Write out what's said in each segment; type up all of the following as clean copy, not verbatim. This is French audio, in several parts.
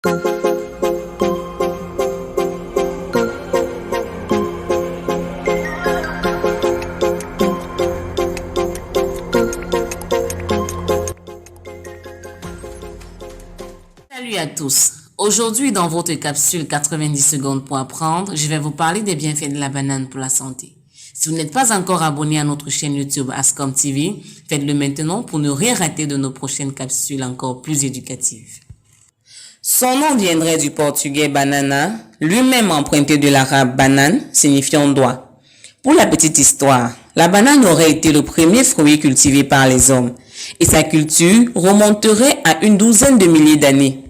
Salut à tous. Aujourd'hui, dans votre capsule 90 secondes pour apprendre, je vais vous parler des bienfaits de la banane pour la santé. Si vous n'êtes pas encore abonné à notre chaîne YouTube Ascom TV, faites-le maintenant pour ne rien rater de nos prochaines capsules encore plus éducatives. Son nom viendrait du portugais banana, lui-même emprunté de l'arabe banane, signifiant doigt. Pour la petite histoire, la banane aurait été le premier fruit cultivé par les hommes et sa culture remonterait à une douzaine de milliers d'années.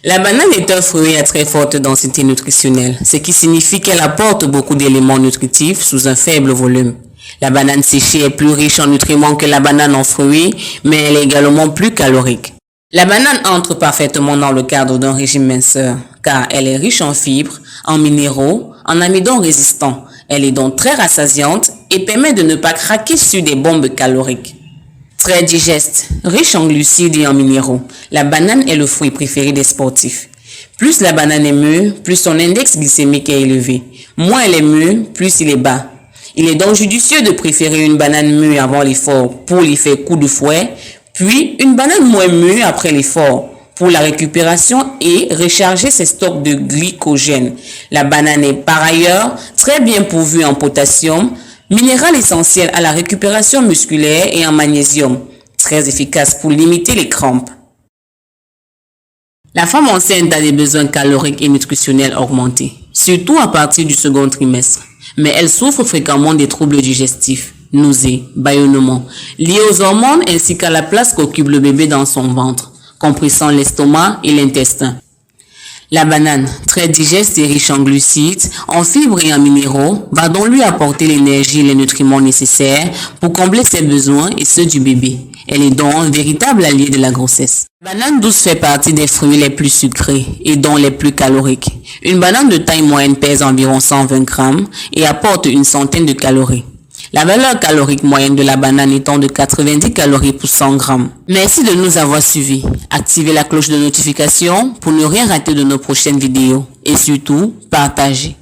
La banane est un fruit à très forte densité nutritionnelle, ce qui signifie qu'elle apporte beaucoup d'éléments nutritifs sous un faible volume. La banane séchée est plus riche en nutriments que la banane en fruits, mais elle est également plus calorique. La banane entre parfaitement dans le cadre d'un régime minceur, car elle est riche en fibres, en minéraux, en amidon résistants. Elle est donc très rassasiante et permet de ne pas craquer sur des bombes caloriques. Très digeste, riche en glucides et en minéraux, la banane est le fruit préféré des sportifs. Plus la banane est mûre, plus son index glycémique est élevé. Moins elle est mûre, plus il est bas. Il est donc judicieux de préférer une banane mûre avant l'effort pour l'effet coup de fouet, puis une banane moins mûre après l'effort pour la récupération et recharger ses stocks de glycogène. La banane est par ailleurs très bien pourvue en potassium, minéral essentiel à la récupération musculaire, et en magnésium, très efficace pour limiter les crampes. La femme enceinte a des besoins caloriques et nutritionnels augmentés, surtout à partir du second trimestre, mais elle souffre fréquemment des troubles digestifs, nausées, ballonnements, liés aux hormones ainsi qu'à la place qu'occupe le bébé dans son ventre, compressant l'estomac et l'intestin. La banane, très digeste et riche en glucides, en fibres et en minéraux, va donc lui apporter l'énergie et les nutriments nécessaires pour combler ses besoins et ceux du bébé. Elle est donc un véritable allié de la grossesse. La banane douce fait partie des fruits les plus sucrés et donc les plus caloriques. Une banane de taille moyenne pèse environ 120 grammes et apporte une centaine de calories. La valeur calorique moyenne de la banane étant de 90 calories pour 100 grammes. Merci de nous avoir suivis. Activez la cloche de notification pour ne rien rater de nos prochaines vidéos. Et surtout, partagez.